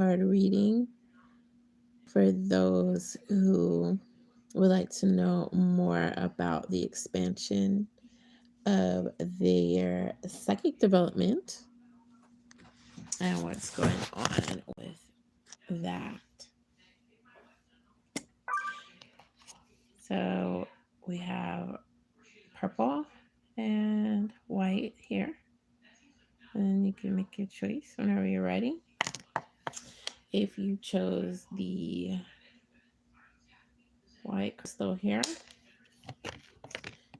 card reading for those who would like to know more about the expansion of their psychic development and what's going on with that. So we have purple and white here. And you can make your choice whenever you're ready. If you chose the white crystal here,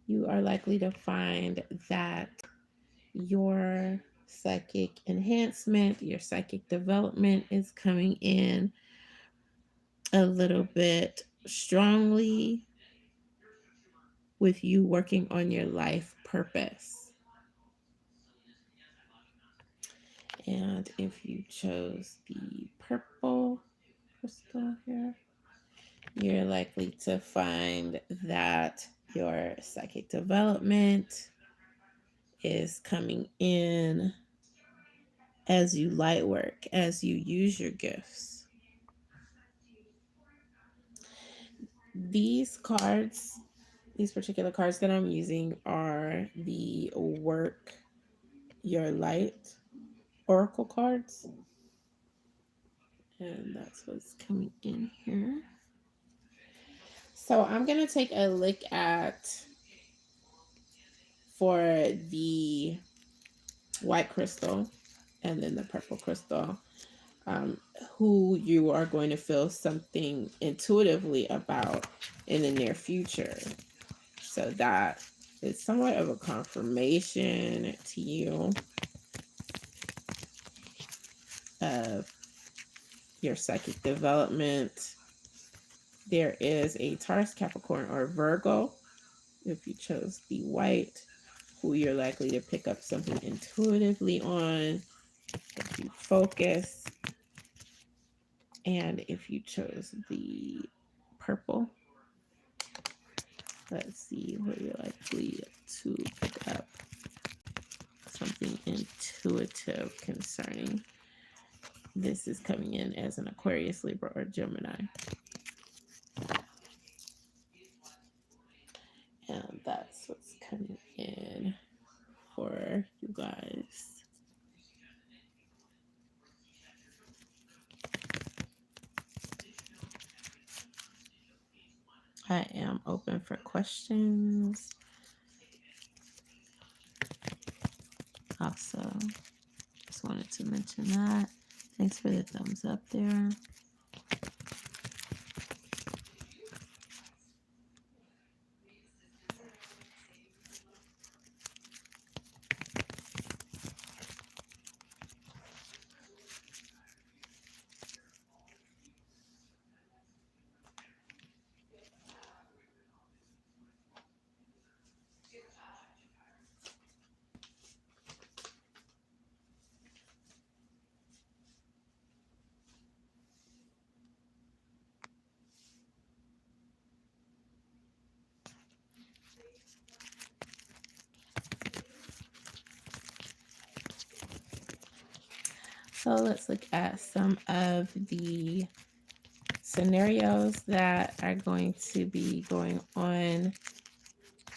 you are likely to find that your psychic enhancement, your psychic development is coming in a little bit strongly with you working on your life purpose. And if you chose the purple crystal here, you're likely to find that your psychic development is coming in as you light work, as you use your gifts. These cards, these particular cards that I'm using are the Work Your Light Oracle cards. And that's what's coming in here. So I'm going to take a look at, for the white crystal and then the purple crystal, who you are going to feel something intuitively about in the near future. So that is somewhat of a confirmation to you of your psychic development. There is a Taurus, Capricorn, or Virgo, if you chose the white, who you're likely to pick up something intuitively on if you focus. And if you chose the purple, let's see where you're likely to pick up something intuitive concerning. This is coming in as an Aquarius, Libra, or Gemini. And that's what's coming in for you guys. I am open for questions. Also, just wanted to mention that. Thanks for the thumbs up there. So let's look at some of the scenarios that are going to be going on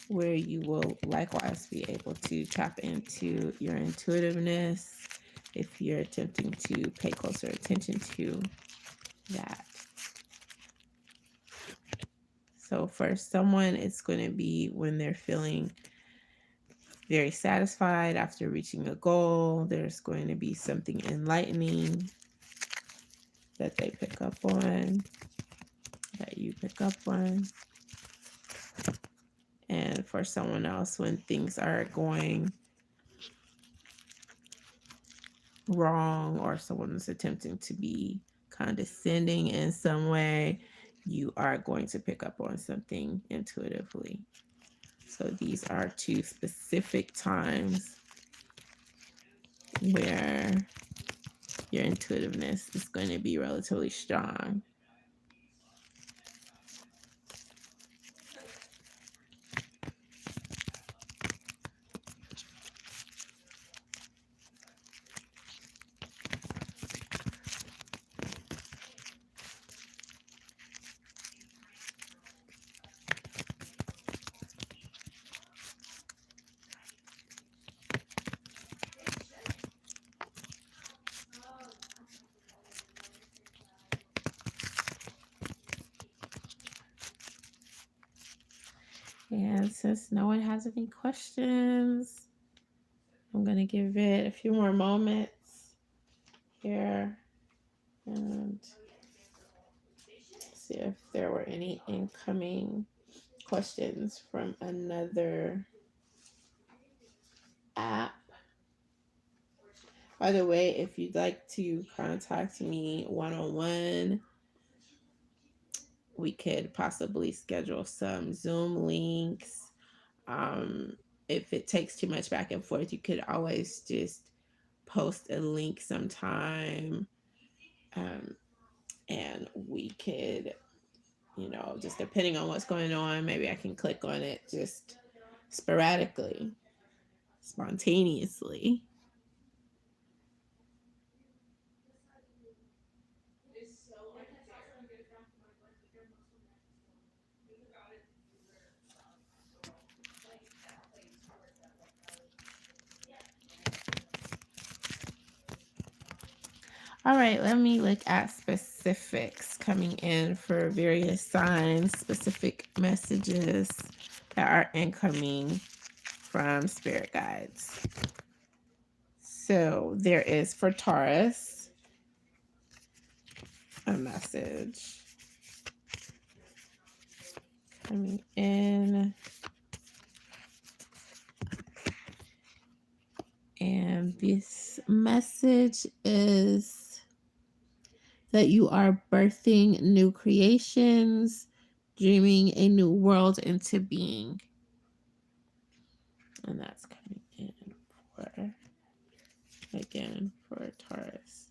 where you will likewise be able to tap into your intuitiveness if you're attempting to pay closer attention to that. So for someone, it's going to be when they're feeling very satisfied after reaching a goal. There's going to be something enlightening that they pick up on, that you pick up on. And for someone else, when things are going wrong or someone's attempting to be condescending in some way, you are going to pick up on something intuitively. So these are two specific times where your intuitiveness is going to be relatively strong. And since no one has any questions, I'm going to give it a few more moments here and see if there were any incoming questions from another app. By the way, if you'd like to contact me one on one, we could possibly schedule some Zoom links. If it takes too much back and forth, you could always just post a link sometime. And we could, just depending on what's going on, maybe I can click on it just sporadically, spontaneously. All right, let me look at specifics coming in for various signs, specific messages that are incoming from spirit guides. So there is for Taurus a message coming in. And this message is that you are birthing new creations, dreaming a new world into being. And that's coming in for, again, for Taurus.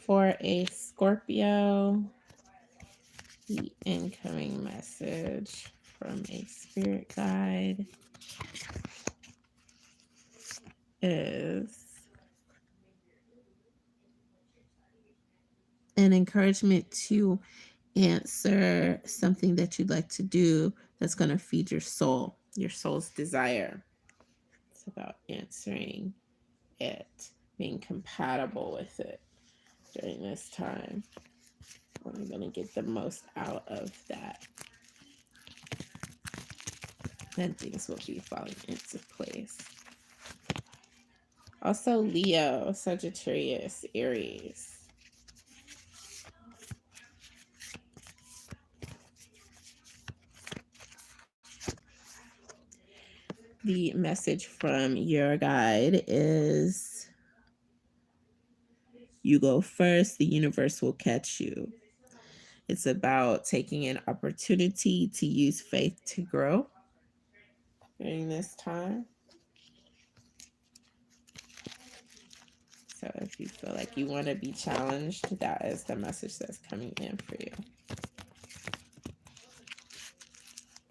For a Scorpio, the incoming message from a spirit guide is an encouragement to answer something that you'd like to do that's going to feed your soul's desire. It's about answering it, being compatible with it during this time. I'm going to get the most out of that. Then things will be falling into place. Also, Leo, Sagittarius, Aries. The message from your guide is you go first, the universe will catch you. It's about taking an opportunity to use faith to grow during this time. So if you feel like you want to be challenged, that is the message that's coming in for you.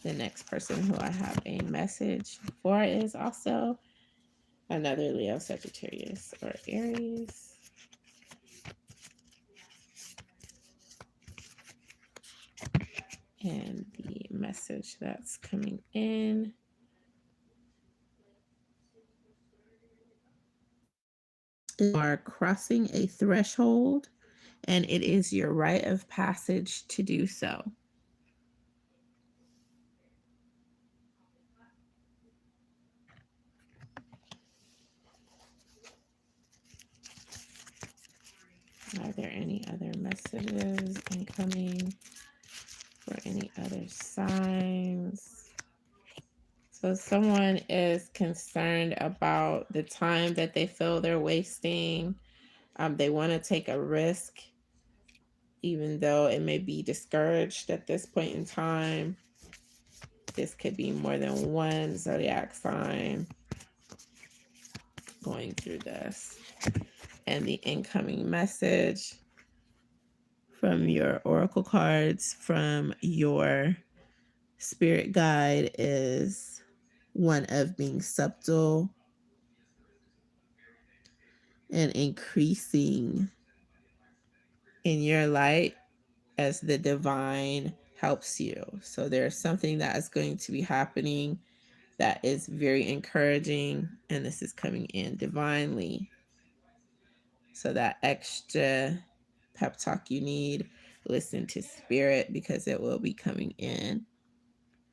The next person who I have a message for is also another Leo, Sagittarius, or Aries. And the message that's coming in is you are crossing a threshold, and it is your rite of passage to do so. Are there any other messages incoming for any other signs? So someone is concerned about the time that they feel they're wasting. They want to take a risk, even though it may be discouraged at this point in time. This could be more than one zodiac sign going through this. And the incoming message from your oracle cards, from your spirit guide, is one of being subtle and increasing in your light as the divine helps you. So there's something that is going to be happening that is very encouraging, and this is coming in divinely. So that extra pep talk you need, listen to spirit because it will be coming in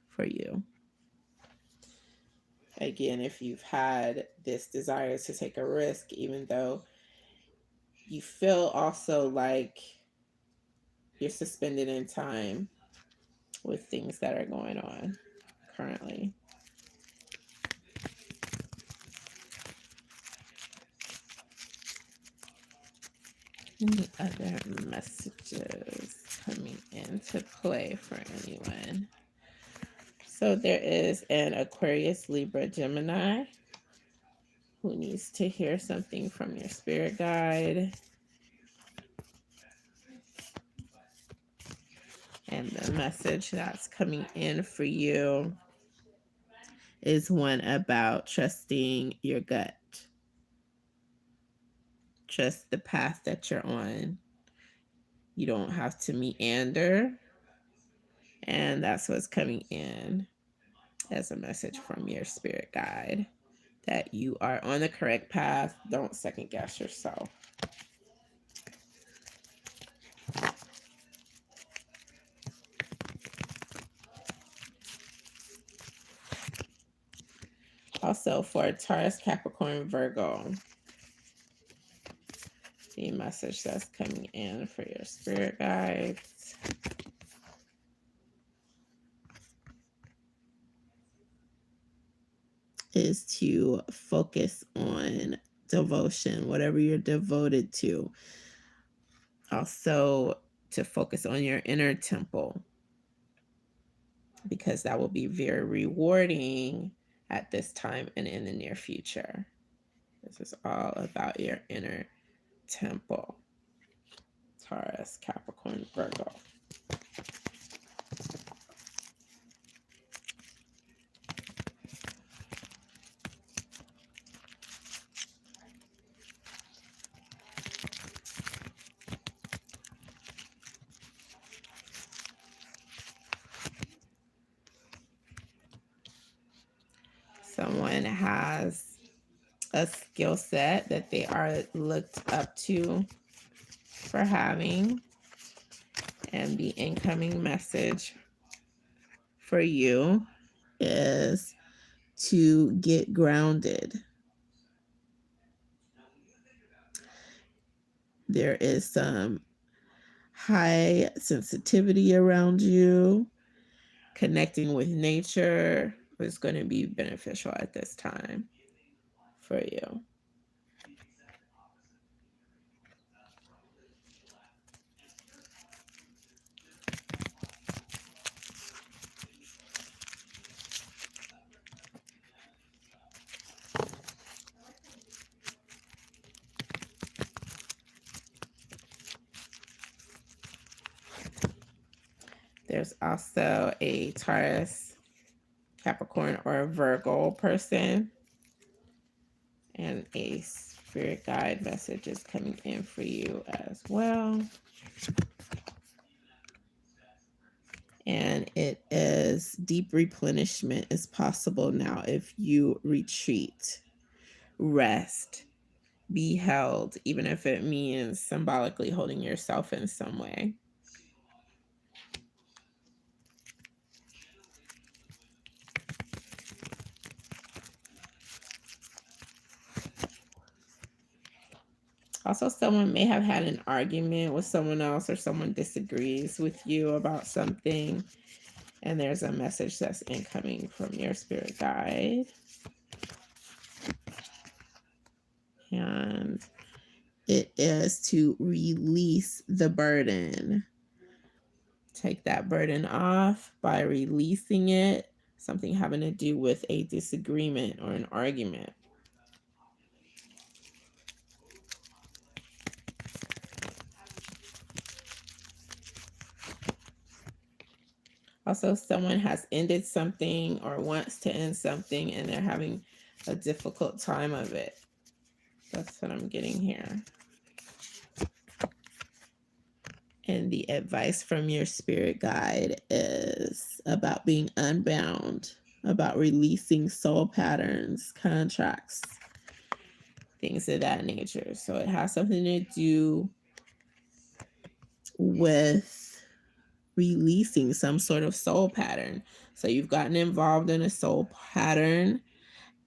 for you. Again, if you've had this desire to take a risk, even though you feel also like you're suspended in time with things that are going on currently. Any other messages coming into play for anyone? So there is an Aquarius, Libra, Gemini who needs to hear something from your spirit guide. And the message that's coming in for you is one about trusting your gut. Trust the path that you're on. You don't have to meander. And that's what's coming in as a message from your spirit guide, that you are on the correct path. Don't second guess yourself. Also for Taurus, Capricorn, Virgo, the message that's coming in for your spirit guides is to focus on devotion, whatever you're devoted to. Also to focus on your inner temple, because that will be very rewarding at this time and in the near future. This is all about your inner temple. Taurus, Capricorn, Virgo. Someone has a skill set that they are looked up to for having, and the incoming message for you is to get grounded. There is some high sensitivity around you. Connecting with nature is going to be beneficial at this time for you. There's also a Taurus, Capricorn, or Virgo person, and a spirit guide message is coming in for you as well. And it is deep replenishment is possible now if you retreat, rest, be held, even if it means symbolically holding yourself in some way. Also, someone may have had an argument with someone else, or someone disagrees with you about something, and there's a message that's incoming from your spirit guide. And it is to release the burden. Take that burden off by releasing it, something having to do with a disagreement or an argument. Also, someone has ended something or wants to end something, and they're having a difficult time of it. That's what I'm getting here. And the advice from your spirit guide is about being unbound, about releasing soul patterns, contracts, things of that nature. So it has something to do with releasing some sort of soul pattern. So you've gotten involved in a soul pattern,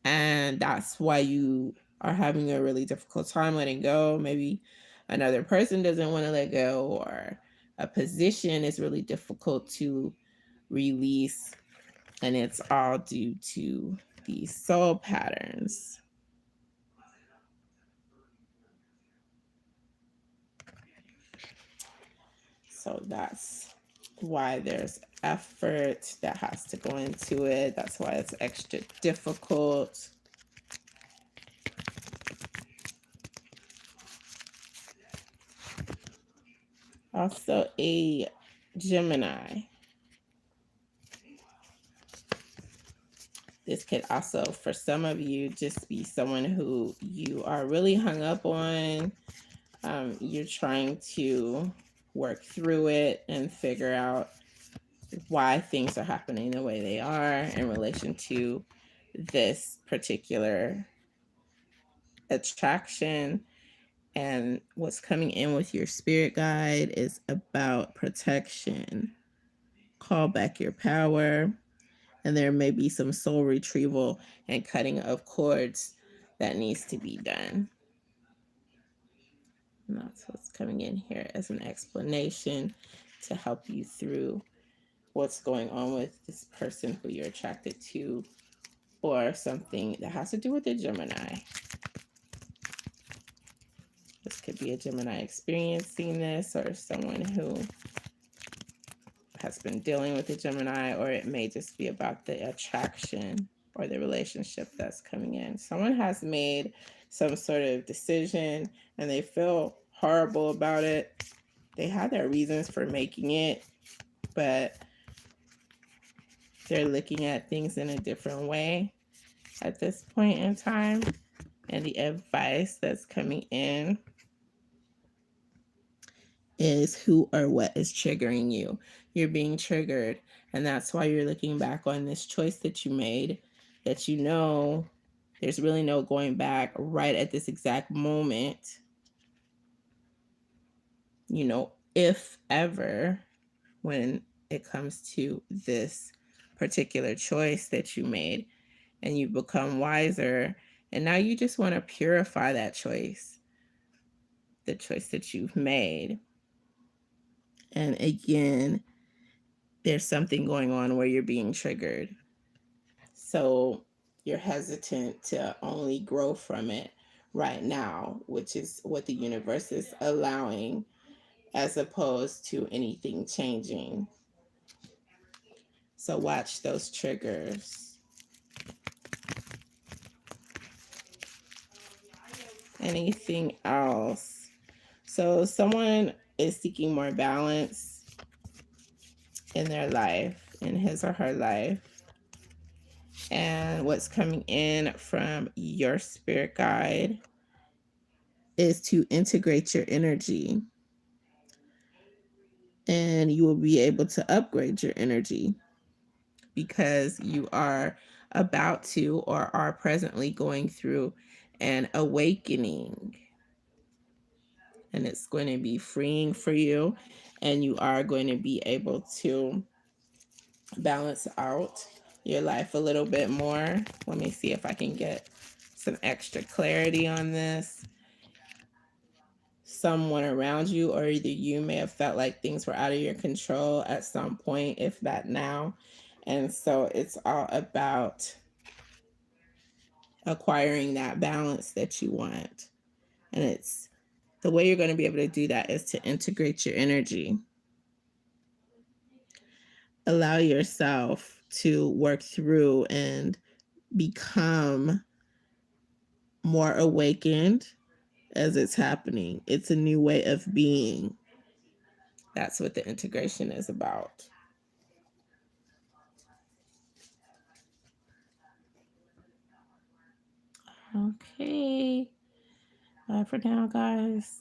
and that's why you are having a really difficult time letting go. Maybe another person doesn't want to let go, or a position is really difficult to release, and it's all due to these soul patterns. So that's why there's effort that has to go into it. That's why it's extra difficult. Also, a Gemini. This could also, for some of you, just be someone who you are really hung up on. You're trying to work through it and figure out why things are happening the way they are in relation to this particular attraction. And what's coming in with your spirit guide is about protection. Call back your power. And there may be some soul retrieval and cutting of cords that needs to be done. And that's what's coming in here as an explanation to help you through what's going on with this person who you're attracted to, or something that has to do with a Gemini. This could be a Gemini experiencing this, or someone who has been dealing with a Gemini, or it may just be about the attraction or the relationship that's coming in. Someone has made some sort of decision and they feel horrible about it. They have their reasons for making it, but they're looking at things in a different way at this point in time. And the advice that's coming in is who or what is triggering you. You're being triggered, and that's why you're looking back on this choice that you made, that you know there's really no going back right at this exact moment. You know, if ever, when it comes to this particular choice that you made, and you become wiser, and now you just want to purify that choice, the choice that you've made. And again, there's something going on where you're being triggered. So you're hesitant to only grow from it right now, which is what the universe is allowing, as opposed to anything changing. So watch those triggers. Anything else? So someone is seeking more balance in their life, in his or her life. And what's coming in from your spirit guide is to integrate your energy. And you will be able to upgrade your energy because you are about to, or are presently going through, an awakening. And it's going to be freeing for you. And you are going to be able to balance out your life a little bit more. Let me see if I can get some extra clarity on this. Someone around you, or either you, may have felt like things were out of your control at some point, if that now. And so it's all about acquiring that balance that you want. And it's the way you're going to be able to do that is to integrate your energy. Allow yourself to work through and become more awakened as it's happening. It's a new way of being. That's what the integration is about. Okay. For now, guys.